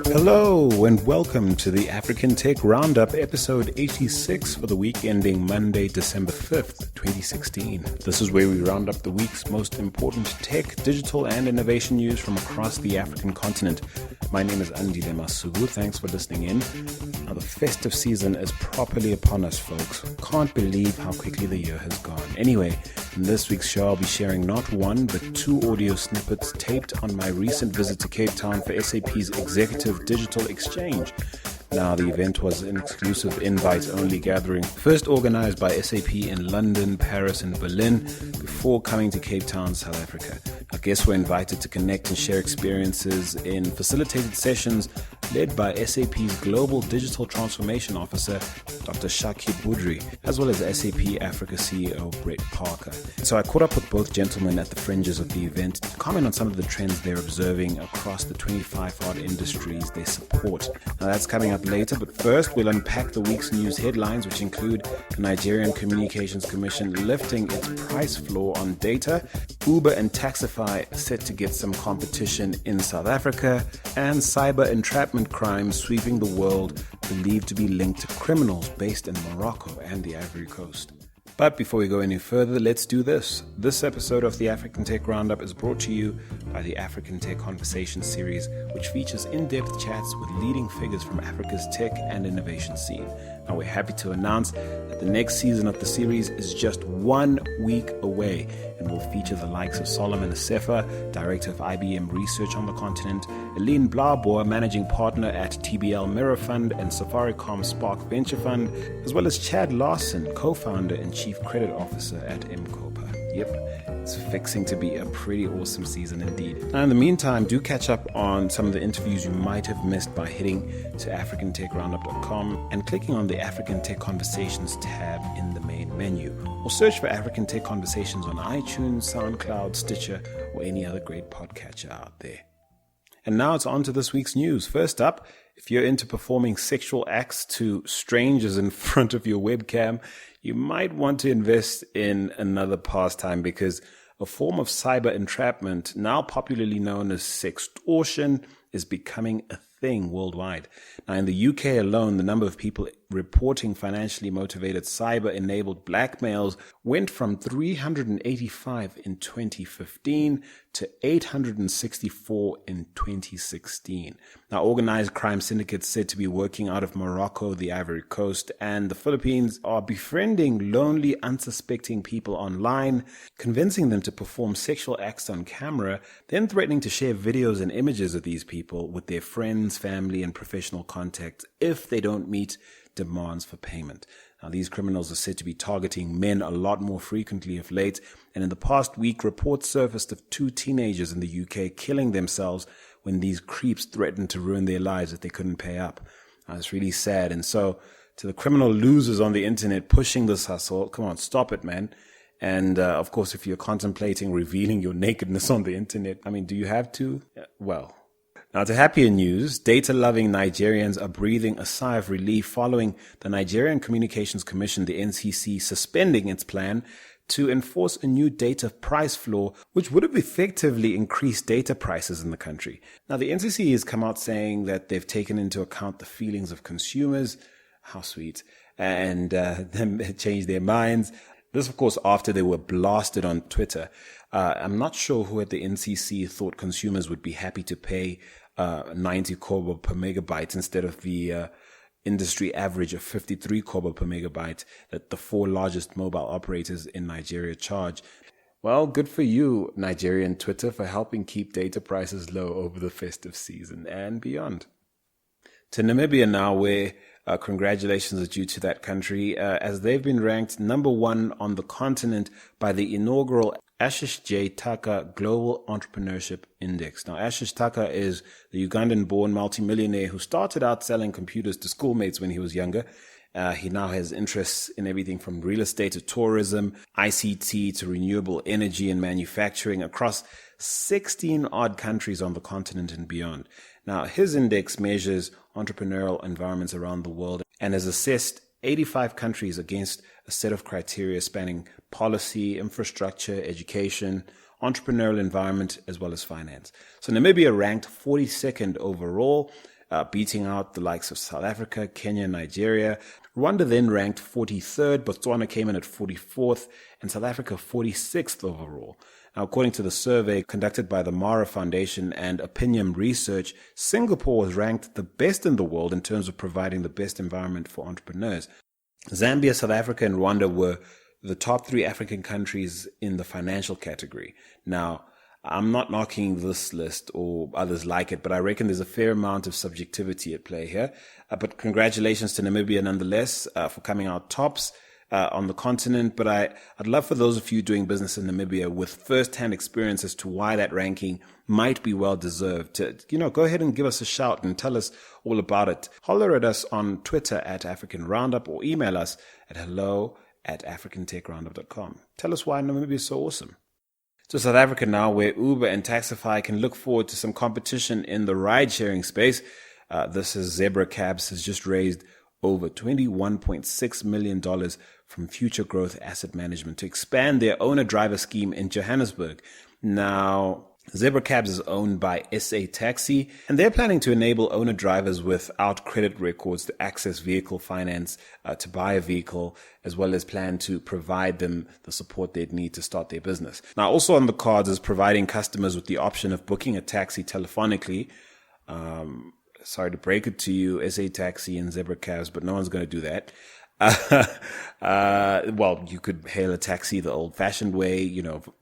Hello and welcome to the African Tech Roundup, episode 86 for the week ending Monday, December 5th, 2016. This is where we round up the week's most important tech, digital, and innovation news from across the African continent. My name is Andile Masugu. Thanks for listening in. Now, the festive season is properly upon us, folks. Can't believe how quickly the year has gone. Anyway, in this week's show, I'll be sharing not one, but two audio snippets taped on my recent visit to Cape Town for SAP's Executive Digital Exchange. Now, the event was an exclusive invite-only gathering, first organized by SAP in London, Paris, and Berlin, before coming to Cape Town, South Africa. Our guests were invited to connect and share experiences in facilitated sessions led by SAP's Global Digital Transformation Officer, Dr. Shakib Boudry, as well as SAP Africa CEO Brett Parker. So I caught up with both gentlemen at the fringes of the event to comment on some of the trends they're observing across the 25 odd industries they support. Now, that's coming up later, but first we'll unpack the week's news headlines, which include the Nigerian Communications Commission lifting its price floor on data, Uber and Taxify set to get some competition in South Africa, and cyber entrapment crimes sweeping the world believed to be linked to criminals based in Morocco and the Ivory Coast. But before we go any further, let's do this. This episode of the African Tech Roundup is brought to you by the African Tech Conversation series, which features in-depth chats with leading figures from Africa's tech and innovation scene. Now, we're happy to announce that the next season of the series is just 1 week away and will feature the likes of Solomon Assefa, Director of IBM Research on the continent, Eline Blaboer, Managing Partner at TBL Mirror Fund and Safaricom Spark Venture Fund, as well as Chad Larson, Co-founder and Chief Credit Officer at MCOPA. Yep, it's fixing to be a pretty awesome season indeed. Now, in the meantime, do catch up on some of the interviews you might have missed by heading to africantechroundup.com and clicking on the African Tech Conversations tab in the main menu, or search for African Tech Conversations on iTunes, SoundCloud, Stitcher, or any other great podcatcher out there. And now it's on to this week's news. First up, if you're into performing sexual acts to strangers in front of your webcam, you might want to invest in another pastime, because a form of cyber entrapment, now popularly known as sextortion, is becoming a thing worldwide. Now, in the UK alone, the number of people reporting financially motivated cyber-enabled blackmails went from 385 in 2015 to 864 in 2016. Now, organized crime syndicates said to be working out of Morocco, the Ivory Coast, and the Philippines are befriending lonely, unsuspecting people online, convincing them to perform sexual acts on camera, then threatening to share videos and images of these people with their friends, family, and professional contacts if they don't meet demands for payment. Now, these criminals are said to be targeting men a lot more frequently of late, and in the past week, reports surfaced of 2 teenagers in the UK killing themselves when these creeps threatened to ruin their lives if they couldn't pay up. Now, it's really sad. And so, to the criminal losers on the internet pushing this hustle, come on, stop it, man. And of course, if you're contemplating revealing your nakedness on the internet, I mean, do you have to? Well. Now, to happier news, data-loving Nigerians are breathing a sigh of relief following the Nigerian Communications Commission, the NCC, suspending its plan to enforce a new data price floor, which would have effectively increased data prices in the country. Now, the NCC has come out saying that they've taken into account the feelings of consumers, how sweet, and them changed their minds. This, of course, after they were blasted on Twitter. I'm not sure who at the NCC thought consumers would be happy to pay 90 kobo per megabyte instead of the industry average of 53 kobo per megabyte that the 4 largest mobile operators in Nigeria charge. Well, good for you, Nigerian Twitter, for helping keep data prices low over the festive season and beyond. To Namibia now, where congratulations are due to that country, as they've been ranked number 1 on the continent by the inaugural Ashish J. Taka Global Entrepreneurship Index. Now, Ashish Taka is the Ugandan-born multimillionaire who started out selling computers to schoolmates when he was younger. He now has interests in everything from real estate to tourism, ICT to renewable energy and manufacturing across 16 odd countries on the continent and beyond. Now, his index measures entrepreneurial environments around the world and has assessed 85 countries against a set of criteria spanning policy, infrastructure, education, entrepreneurial environment, as well as finance. So Namibia ranked 42nd overall, beating out the likes of South Africa, Kenya, Nigeria. Rwanda then ranked 43rd, Botswana came in at 44th, and South Africa 46th overall. Now, according to the survey conducted by the Mara Foundation and Opinium Research, Singapore was ranked the best in the world in terms of providing the best environment for entrepreneurs. Zambia, South Africa, and Rwanda were the top 3 African countries in the financial category. Now, I'm not knocking this list or others like it, but I reckon there's a fair amount of subjectivity at play here. But congratulations to Namibia nonetheless for coming out tops on the continent. But I'd love for those of you doing business in Namibia with first-hand experience as to why that ranking might be well-deserved to, go ahead and give us a shout and tell us all about it. Holler at us on Twitter at African Roundup or email us at hello@africantechroundup.com. Tell us why Namibia is so awesome. To South Africa now, where Uber and Taxify can look forward to some competition in the ride-sharing space. This is Zebra Cabs has just raised over $21.6 million from Future Growth Asset Management to expand their owner-driver scheme in Johannesburg. Now, Zebra Cabs is owned by SA Taxi, and they're planning to enable owner-drivers without credit records to access vehicle finance, to buy a vehicle, as well as plan to provide them the support they'd need to start their business. Now, also on the cards is providing customers with the option of booking a taxi telephonically. Sorry to break it to you, SA Taxi and Zebra Cabs, but no one's going to do that. Well, you could hail a taxi the old-fashioned way,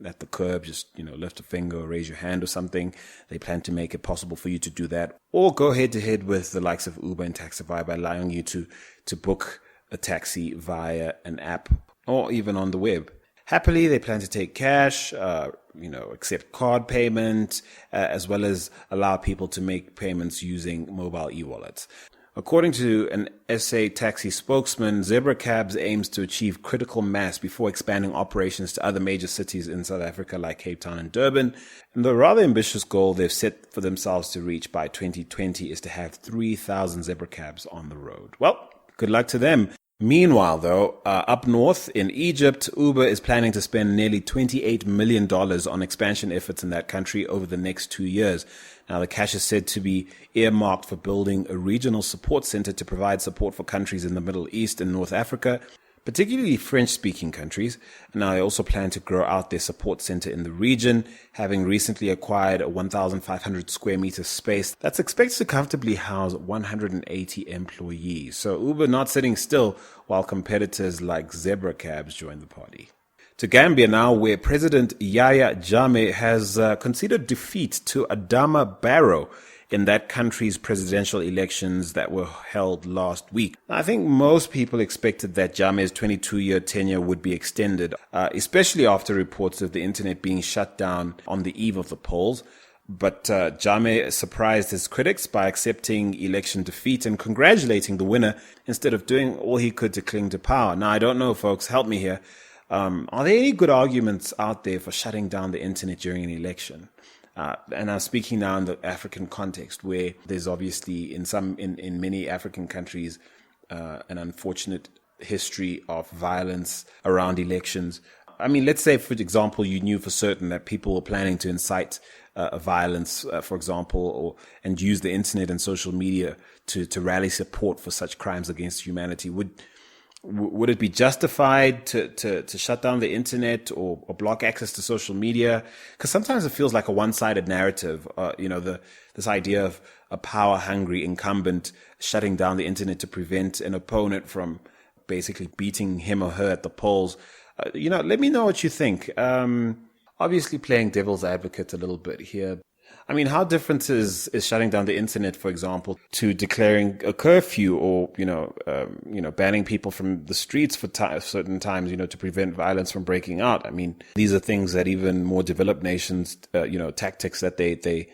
at the curb, just, lift a finger or raise your hand or something. They plan to make it possible for you to do that. Or go head-to-head with the likes of Uber and Taxify by allowing you to book a taxi via an app or even on the web. Happily, they plan to take cash, accept card payment, as well as allow people to make payments using mobile e-wallets. According to an SA Taxi spokesman, Zebra Cabs aims to achieve critical mass before expanding operations to other major cities in South Africa like Cape Town and Durban. And the rather ambitious goal they've set for themselves to reach by 2020 is to have 3,000 Zebra Cabs on the road. Well, good luck to them. Meanwhile, though, up north in Egypt, Uber is planning to spend nearly $28 million on expansion efforts in that country over the next 2 years. Now, the cash is said to be earmarked for building a regional support center to provide support for countries in the Middle East and North Africa, particularly French-speaking countries. Now, they also plan to grow out their support center in the region, having recently acquired a 1,500 square meter space that's expected to comfortably house 180 employees. So Uber not sitting still while competitors like Zebra Cabs join the party. To Gambia now, where President Yahya Jammeh has conceded defeat to Adama Barrow in that country's presidential elections that were held last week. I think most people expected that Jammeh's 22-year tenure would be extended, especially after reports of the internet being shut down on the eve of the polls. But Jammeh surprised his critics by accepting election defeat and congratulating the winner instead of doing all he could to cling to power. Now, I don't know, folks, help me here. Are there any good arguments out there for shutting down the internet during an election? And I'm speaking now in the African context, where there's obviously in many African countries an unfortunate history of violence around elections. I mean, let's say, for example, you knew for certain that people were planning to incite violence, for example, and use the internet and social media to rally support for such crimes against humanity. Would it be justified to shut down the internet or block access to social media? Because sometimes it feels like a one-sided narrative. This idea of a power-hungry incumbent shutting down the internet to prevent an opponent from basically beating him or her at the polls. Let me know what you think. Obviously, playing devil's advocate a little bit here. I mean, how different is shutting down the internet, for example, to declaring a curfew or, banning people from the streets for certain times, to prevent violence from breaking out? I mean, these are things that even more developed nations, tactics that they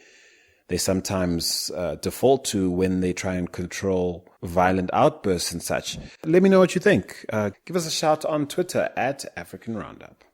sometimes default to when they try and control violent outbursts and such. Let me know what you think. Give us a shout on Twitter at African Roundup.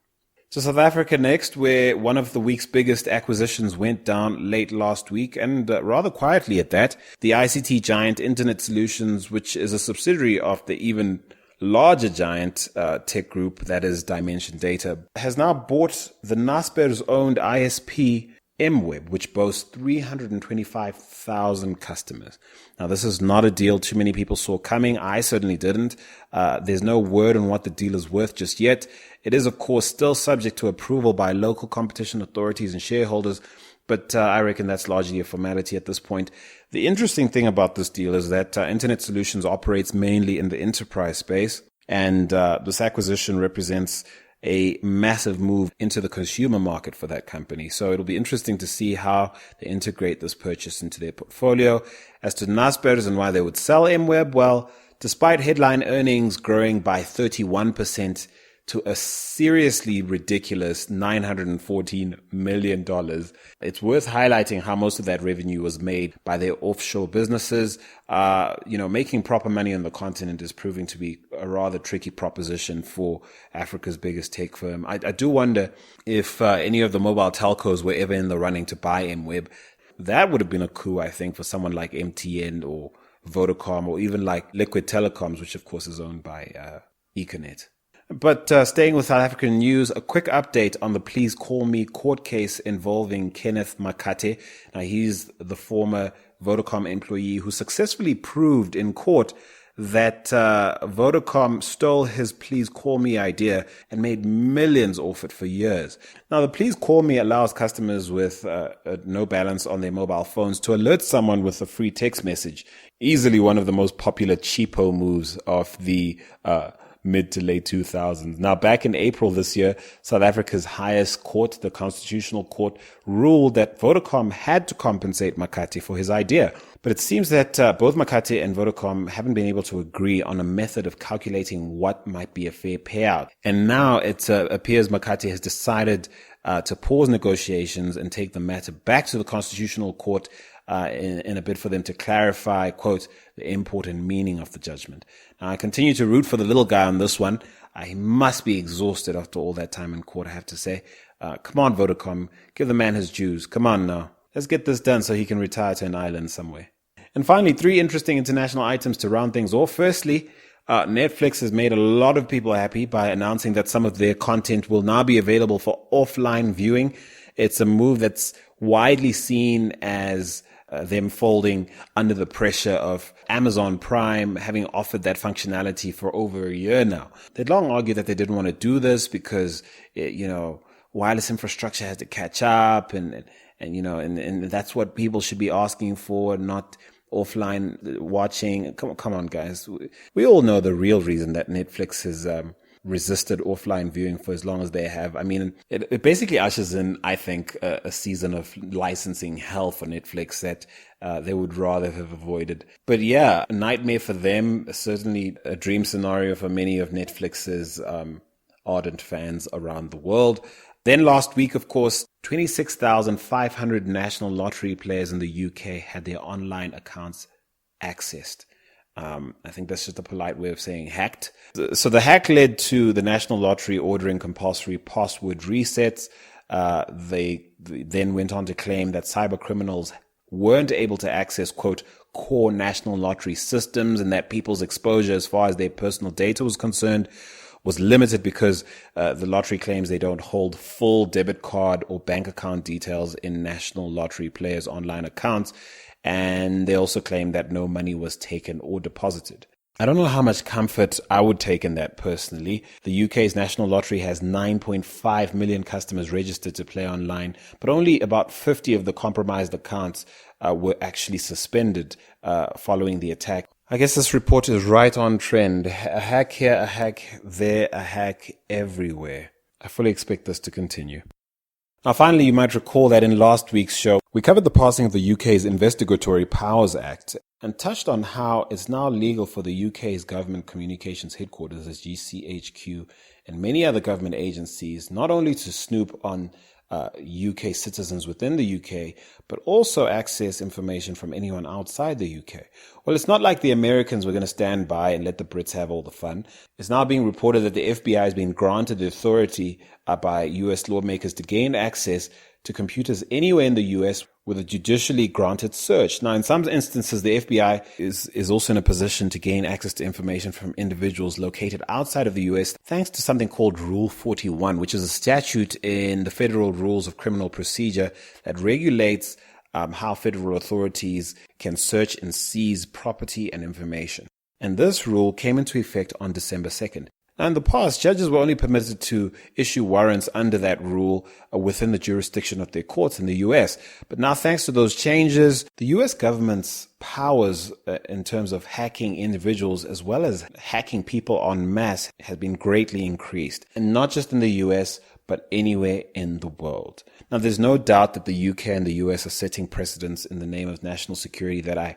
So South Africa next, where one of the week's biggest acquisitions went down late last week, and rather quietly at that. The ICT giant Internet Solutions, which is a subsidiary of the even larger giant tech group, that is Dimension Data, has now bought the Naspers-owned ISP MWeb, which boasts 325,000 customers. Now, this is not a deal too many people saw coming. I certainly didn't. There's no word on what the deal is worth just yet. It is, of course, still subject to approval by local competition authorities and shareholders, but I reckon that's largely a formality at this point. The interesting thing about this deal is that Internet Solutions operates mainly in the enterprise space, and this acquisition represents a massive move into the consumer market for that company. So it'll be interesting to see how they integrate this purchase into their portfolio. As to Naspers and why they would sell MWeb, well, despite headline earnings growing by 31% to a seriously ridiculous $914 million, it's worth highlighting how most of that revenue was made by their offshore businesses. Making proper money on the continent is proving to be a rather tricky proposition for Africa's biggest tech firm. I do wonder if any of the mobile telcos were ever in the running to buy MWeb. That would have been a coup, I think, for someone like MTN or Vodacom, or even like Liquid Telecoms, which of course is owned by Econet. But staying with South African news, a quick update on the Please Call Me court case involving Kenneth Makate. Now, he's the former Vodacom employee who successfully proved in court that Vodacom stole his Please Call Me idea and made millions off it for years. Now, the Please Call Me allows customers with no balance on their mobile phones to alert someone with a free text message. Easily one of the most popular cheapo moves of the mid to late 2000s. Now, back in April this year, South Africa's highest court, the Constitutional Court, ruled that Vodacom had to compensate Makate for his idea. But it seems that both Makate and Vodacom haven't been able to agree on a method of calculating what might be a fair payout. And now it appears Makate has decided to pause negotiations and take the matter back to the Constitutional Court in a bid for them to clarify, quote, the import and meaning of the judgment. Now, I continue to root for the little guy on this one. I must be exhausted after all that time in court, I have to say. Come on, Vodacom, give the man his dues. Come on now. Let's get this done so he can retire to an island somewhere. And finally, 3 interesting international items to round things off. Firstly, Netflix has made a lot of people happy by announcing that some of their content will now be available for offline viewing. It's a move that's widely seen as them folding under the pressure of Amazon Prime having offered that functionality for over a year now. They'd long argued that they didn't want to do this because, wireless infrastructure has to catch up and that's what people should be asking for, not offline watching. Come on, guys. We all know the real reason that Netflix has resisted offline viewing for as long as they have. I mean, it basically ushers in, I think, a season of licensing hell for Netflix that they would rather have avoided. But yeah, a nightmare for them, certainly a dream scenario for many of Netflix's ardent fans around the world. Then last week, of course, 26,500 national lottery players in the UK had their online accounts accessed. I think that's just a polite way of saying hacked. So the hack led to the National Lottery ordering compulsory password resets. They then went on to claim that cyber criminals weren't able to access, quote, core National Lottery systems, and that people's exposure as far as their personal data was concerned was limited because the lottery claims they don't hold full debit card or bank account details in National Lottery players' online accounts. And they also claim that no money was taken or deposited. I don't know how much comfort I would take in that personally. The UK's National Lottery has 9.5 million customers registered to play online, but only about 50 of the compromised accounts were actually suspended following the attack. I guess this report is right on trend. A hack here, a hack there, a hack everywhere. I fully expect this to continue. Now, finally, you might recall that in last week's show, we covered the passing of the UK's Investigatory Powers Act and touched on how it's now legal for the UK's Government Communications Headquarters, as GCHQ, and many other government agencies, not only to snoop on UK citizens within the UK, but also access information from anyone outside the UK. Well, it's not like the Americans were going to stand by and let the Brits have all the fun. It's now being reported that the FBI has been granted the authority by US lawmakers to gain access to computers anywhere in the US with a judicially granted search. Now, in some instances, the FBI is also in a position to gain access to information from individuals located outside of the US thanks to something called Rule 41, which is a statute in the Federal Rules of Criminal Procedure that regulates how federal authorities can search and seize property and information. And this rule came into effect on December 2nd. Now, in the past, judges were only permitted to issue warrants under that rule within the jurisdiction of their courts in the U.S. But now, thanks to those changes, the U.S. government's powers in terms of hacking individuals as well as hacking people en masse has been greatly increased. And not just in the U.S., but anywhere in the world. Now, there's no doubt that the UK and the US are setting precedents in the name of national security that I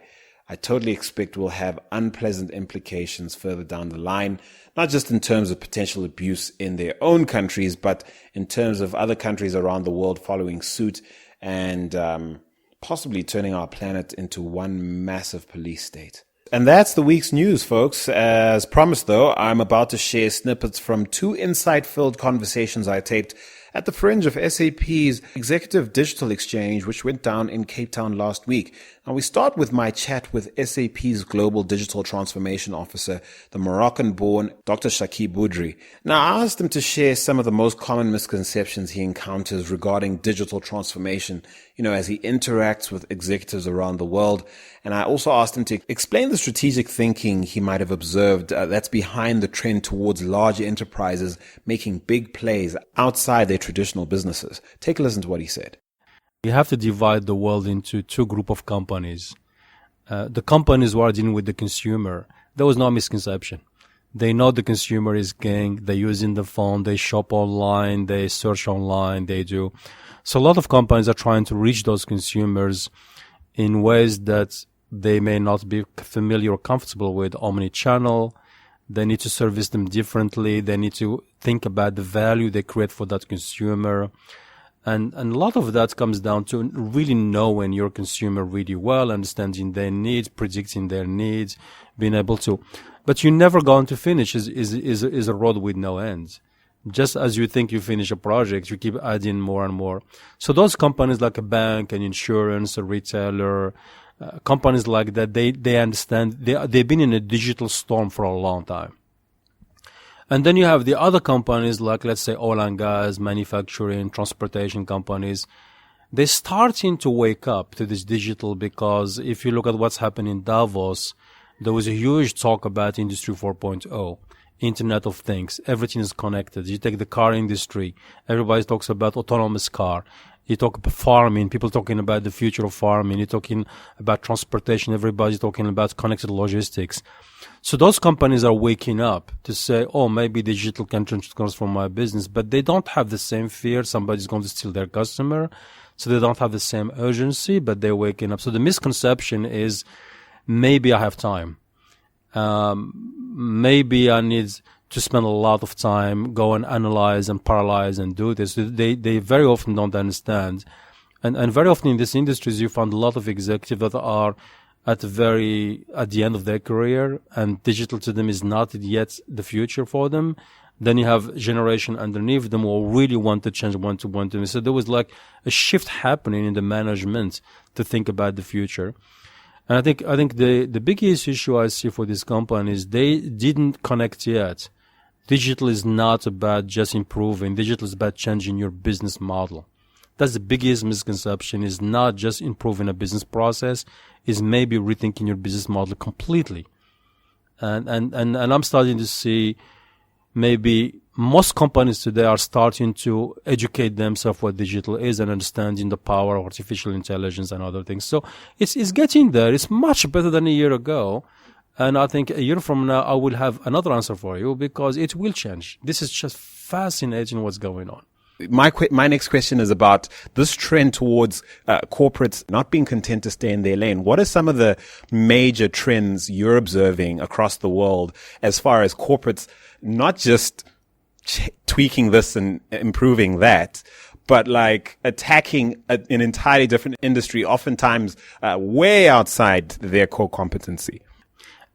totally expect will have unpleasant implications further down the line, not just in terms of potential abuse in their own countries, but in terms of other countries around the world following suit and possibly turning our planet into one massive police state. And that's the week's news, folks. As promised, though, I'm about to share snippets from two insight-filled conversations I taped at the fringe of SAP's Executive Digital Exchange, which went down in Cape Town last week. Now, we start with my chat with SAP's Global Digital Transformation Officer, the Moroccan-born Dr. Shakib Boudry. Now, I asked him to share some of the most common misconceptions he encounters regarding digital transformation, as he interacts with executives around the world. And I also asked him to explain the strategic thinking he might have observed that's behind the trend towards large enterprises making big plays outside their traditional businesses. Take a listen to what he said. You have to divide the world into two groups of companies. The companies who are dealing with the consumer, there was no misconception. They know the consumer is king. They're using the phone. They shop online. They search online. They do. So a lot of companies are trying to reach those consumers in ways that they may not be familiar or comfortable with. Omni-channel. They need to service them differently. They need to think about the value they create for that consumer. And a lot of that comes down to really knowing your consumer really well, understanding their needs, predicting their needs, being able to. But you're never going to finish is a road with no end. Just as you think you finish a project, you keep adding more and more. So those companies like a bank, an insurance, a retailer, companies like that, they understand, they've been in a digital storm for a long time. And then you have the other companies like, let's say, oil and gas, manufacturing, transportation companies. They're starting to wake up to this digital because if you look at what's happening in Davos, there was a huge talk about Industry 4.0, Internet of Things. Everything is connected. You take the car industry. Everybody talks about autonomous car. You talk about farming, people talking about the future of farming. You're talking about transportation. Everybody's talking about connected logistics. So those companies are waking up to say, oh, maybe digital can transform my business, but they don't have the same fear somebody's going to steal their customer. So they don't have the same urgency, but they're waking up. So the misconception is maybe I have time. Maybe I need to spend a lot of time, go and analyze and paralyze and do this. They very often don't understand. And very often in these industries, you find a lot of executives that are at the end of their career, and digital to them is not yet the future for them. Then you have generation underneath them who really want to change one-to-one. So there was like a shift happening in the management to think about the future. And I think the biggest issue I see for these companies, they didn't connect yet. Digital is not about just improving. Digital is about changing your business model. That's the biggest misconception, is not just improving a business process, is maybe rethinking your business model completely. And I'm starting to see maybe most companies today are starting to educate themselves what digital is and understanding the power of artificial intelligence and other things. So it's getting there. It's much better than a year ago. And I think a year from now, I will have another answer for you because it will change. This is just fascinating what's going on. My next question is about this trend towards corporates not being content to stay in their lane. What are some of the major trends you're observing across the world as far as corporates not just tweaking this and improving that, but like attacking an entirely different industry, oftentimes way outside their core competency?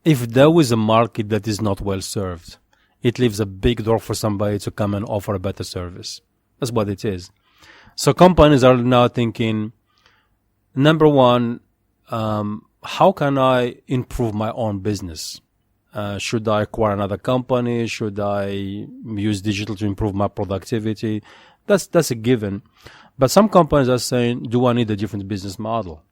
If there is a market that is not well served, it leaves a big door for somebody to come and offer a better service. That's what it is. So companies are now thinking, number one, how can I improve my own business? Should I acquire another company? Should I use digital to improve my productivity? That's a given. But some companies are saying, do I need a different business model?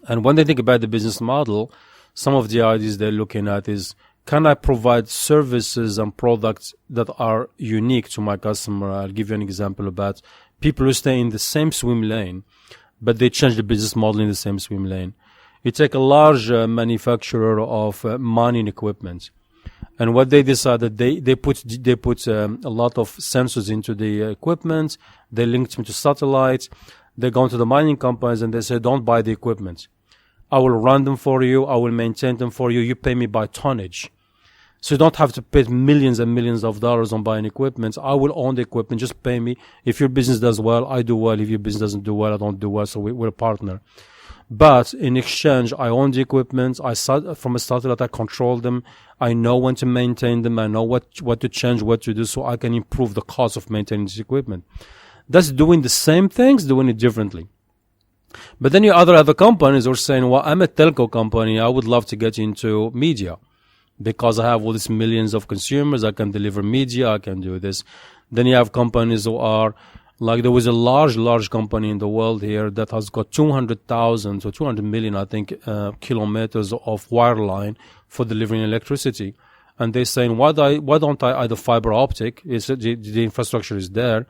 And when they think about the business model, some of the ideas they're looking at is, can I provide services and products that are unique to my customer? I'll give you an example about people who stay in the same swim lane, but they change the business model in the same swim lane. You take a large manufacturer of mining equipment, and what they decided, they put a lot of sensors into the equipment. They linked them to satellites. They go to the mining companies and they say, don't buy the equipment. I will run them for you. I will maintain them for you. You pay me by tonnage. So you don't have to pay millions and millions of dollars on buying equipment. I will own the equipment. Just pay me. If your business does well, I do well. If your business doesn't do well, I don't do well. So we're a partner. But in exchange, I own the equipment. From a satellite, I control them. I know when to maintain them. I know what to change, what to do, so I can improve the cost of maintaining this equipment. That's doing the same things, doing it differently. But then other companies are saying, well, I'm a telco company. I would love to get into media because I have all these millions of consumers. I can deliver media. I can do this. Then you have companies who are like, there was a large company in the world here that has got 200,000 or 200 million, I think, kilometers of wire line for delivering electricity. And they're saying, why don't I either fiber optic? The infrastructure is there.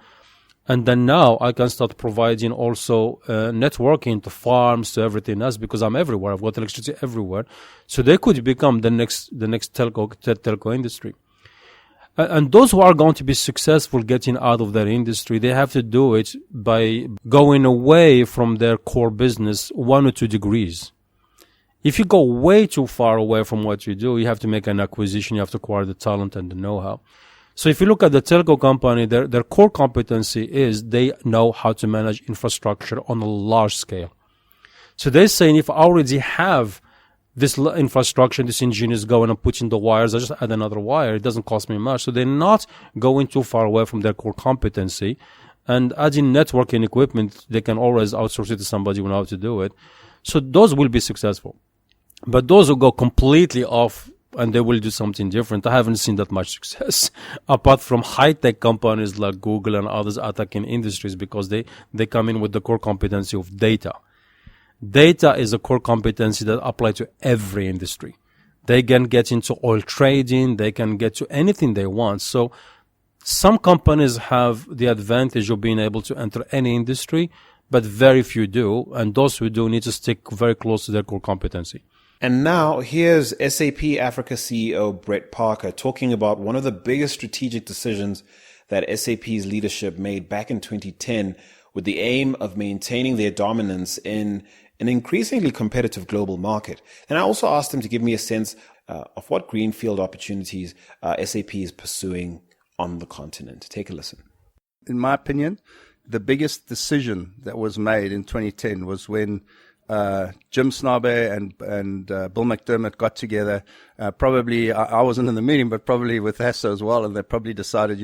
And then now I can start providing also networking to farms, to everything else, because I'm everywhere. I've got electricity everywhere. So they could become the next telco industry. And those who are going to be successful getting out of that industry, they have to do it by going away from their core business 1 or 2 degrees. If you go way too far away from what you do, you have to make an acquisition. You have to acquire the talent and the know-how. So if you look at the telco company, their core competency is they know how to manage infrastructure on a large scale. So they're saying, if I already have this infrastructure, this engineers going and putting the wires, I just add another wire. It doesn't cost me much. So they're not going too far away from their core competency. And adding networking equipment, they can always outsource it to somebody who knows how to do it. So those will be successful. But those who go completely off and they will do something different, I haven't seen that much success apart from high-tech companies like Google and others attacking industries because they come in with the core competency of data. Data is a core competency that applies to every industry. They can get into oil trading. They can get to anything they want. So some companies have the advantage of being able to enter any industry, but very few do. And those who do need to stick very close to their core competency. And now here's SAP Africa CEO Brett Parker talking about one of the biggest strategic decisions that SAP's leadership made back in 2010 with the aim of maintaining their dominance in an increasingly competitive global market. And I also asked him to give me a sense of what greenfield opportunities SAP is pursuing on the continent. Take a listen. In my opinion, the biggest decision that was made in 2010 was when Jim Snabe and Bill McDermott got together. Probably, I wasn't in the meeting, but probably with Hasso as well, and they probably decided,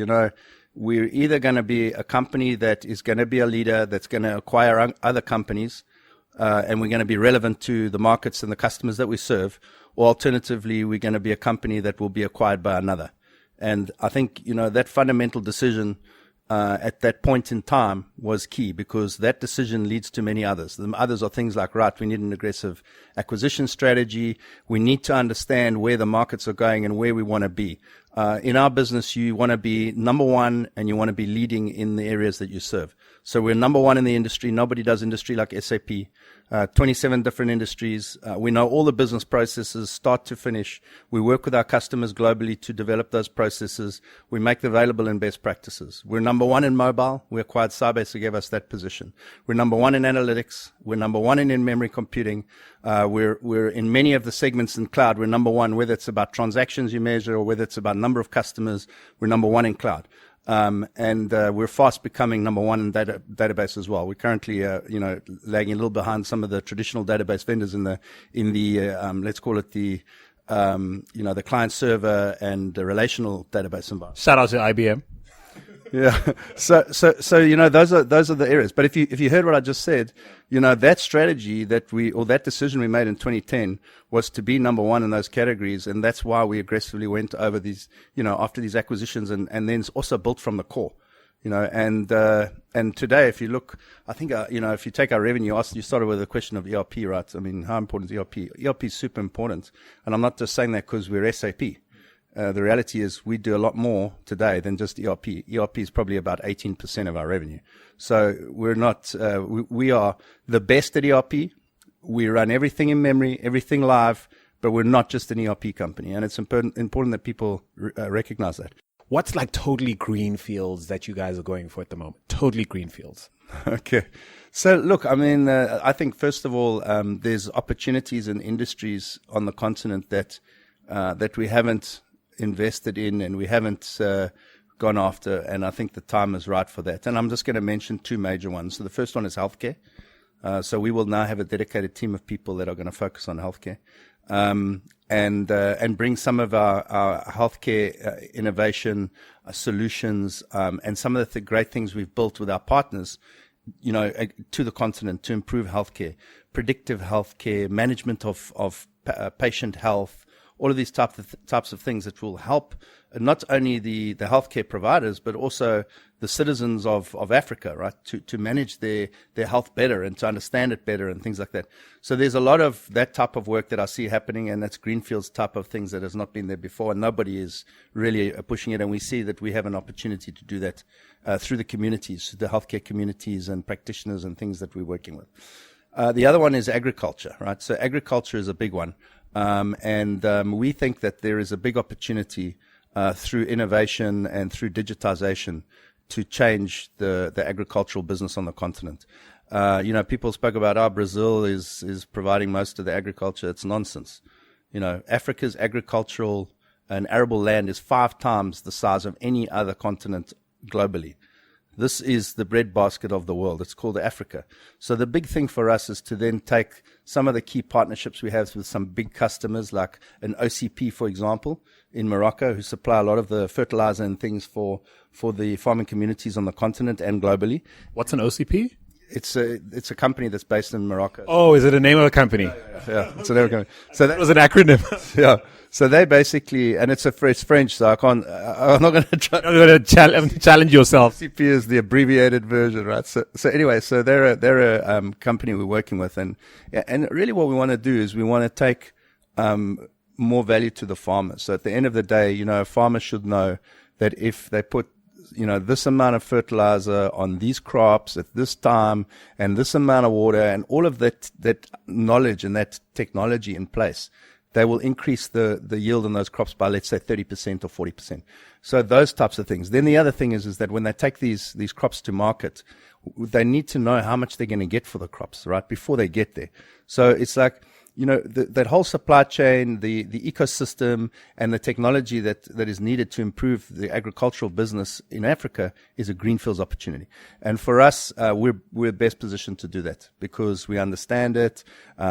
we're either going to be a company that is going to be a leader, that's going to acquire other companies, and we're going to be relevant to the markets and the customers that we serve, or alternatively, we're going to be a company that will be acquired by another. And I think, that fundamental decision at that point in time was key because that decision leads to many others. The others are things like, right, we need an aggressive acquisition strategy. We need to understand where the markets are going and where we want to be. In our business, you want to be number one and you want to be leading in the areas that you serve. So we're number one in the industry. Nobody does industry like SAP. 27 different industries. We know all the business processes start to finish. We work with our customers globally to develop those processes. We make them available in best practices. We're number one in mobile. We acquired Sybase to give us that position. We're number one in analytics. We're number one in in-memory computing. We're in many of the segments in cloud. We're number one, whether it's about transactions you measure or whether it's about number of customers. We're number one in cloud. And we're fast becoming number one in database as well. We're currently, lagging a little behind some of the traditional database vendors in the let's call it the client server and the relational database environment. Shout out to IBM. Yeah. So those are the areas. But if you heard what I just said, that strategy that decision we made in 2010 was to be number one in those categories, and that's why we aggressively went over these, after these acquisitions, and then also built from the core. And today, if you look, I think, if you take our revenue, you started with the question of ERP, right? I mean, how important is ERP? ERP is super important. And I'm not just saying that because we're SAP. The reality is we do a lot more today than just ERP. ERP is probably about 18% of our revenue. So we're not, we are the best at ERP. We run everything in memory, everything live, but we're not just an ERP company. And it's important that people recognize that. What's like totally green fields that you guys are going for at the moment? Totally green fields. Okay. So look, I mean, I think first of all, there's opportunities in industries on the continent that we haven't invested in and we haven't gone after. And I think the time is right for that. And I'm just going to mention two major ones. So the first one is healthcare. So we will now have a dedicated team of people that are going to focus on healthcare. And bring some of our healthcare innovation solutions and some of the great things we've built with our partners, to the continent to improve healthcare, predictive healthcare, management of patient health, all of these types of things that will help not only the healthcare providers, but also the citizens of Africa, right, to manage their health better and to understand it better and things like that. So there's a lot of that type of work that I see happening, and that's greenfields type of things that has not been there before, and nobody is really pushing it. And we see that we have an opportunity to do that through the communities, the healthcare communities and practitioners and things that we're working with. The other one is agriculture, right? So agriculture is a big one. We think that there is a big opportunity through innovation and through digitization to change the agricultural business on the continent. People spoke about Brazil is providing most of the agriculture. It's nonsense. Africa's agricultural and arable land is 5 times the size of any other continent globally. This is the breadbasket of the world. It's called Africa. So the big thing for us is to then take some of the key partnerships we have with some big customers, like an OCP, for example, in Morocco, who supply a lot of the fertilizer and things for the farming communities on the continent and globally. What's an OCP? It's a company that's based in Morocco. Oh, is it a name of a company? Yeah, it's a name of a company. So that was an acronym. Yeah. So they basically, and it's French, so I'm not going to try. I'm going to challenge yourself. CP is the abbreviated version, right? So anyway, so they're a company we're working with, and really what we want to do is we want to take more value to the farmers. So at the end of the day, a farmer should know that if they put this amount of fertilizer on these crops at this time and this amount of water and all of that knowledge and that technology in place, they will increase the yield on those crops by, let's say, 30% or 40%. So those types of things. Then the other thing is that when they take these crops to market, they need to know how much they're going to get for the crops, right, before they get there. So it's like, that whole supply chain, the ecosystem and the technology that is needed to improve the agricultural business in Africa is a greenfields opportunity. And for us, we're best positioned to do that because we understand it.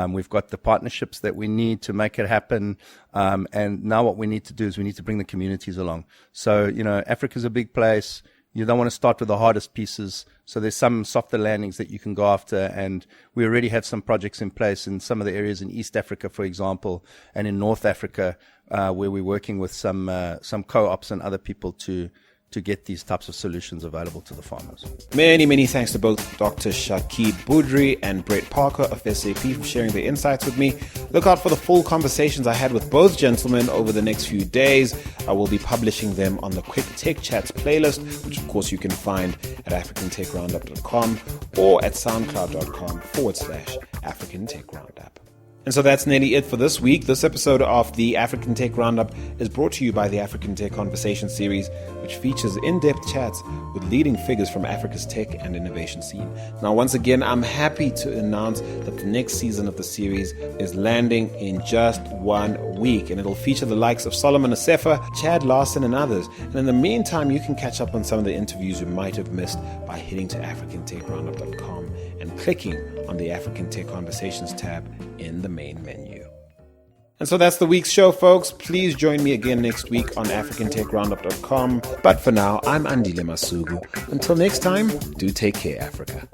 We've got the partnerships that we need to make it happen. And now what we need to do is we need to bring the communities along. So, Africa's a big place. You don't want to start with the hardest pieces. So there's some softer landings that you can go after. And we already have some projects in place in some of the areas in East Africa, for example, and in North Africa, where we're working with some co-ops and other people to get these types of solutions available to the farmers. Many, many thanks to both Dr. Shakib Boudry and Brett Parker of SAP for sharing their insights with me. Look out for the full conversations I had with both gentlemen over the next few days. I will be publishing them on the Quick Tech Chats playlist, which of course you can find at africantechroundup.com or at soundcloud.com/African Tech Roundup. And so that's nearly it for this week. This episode of the African Tech Roundup is brought to you by the African Tech Conversation series, which features in-depth chats with leading figures from Africa's tech and innovation scene. Now, once again, I'm happy to announce that the next season of the series is landing in just 1 week, and it'll feature the likes of Solomon Assefa, Chad Larson, and others. And in the meantime, you can catch up on some of the interviews you might have missed by heading to africantechroundup.com and clicking on the African Tech Conversations tab in the main menu. And so that's the week's show, folks. Please join me again next week on africantechroundup.com. But for now, I'm Andile Masuku. Until next time, do take care, Africa.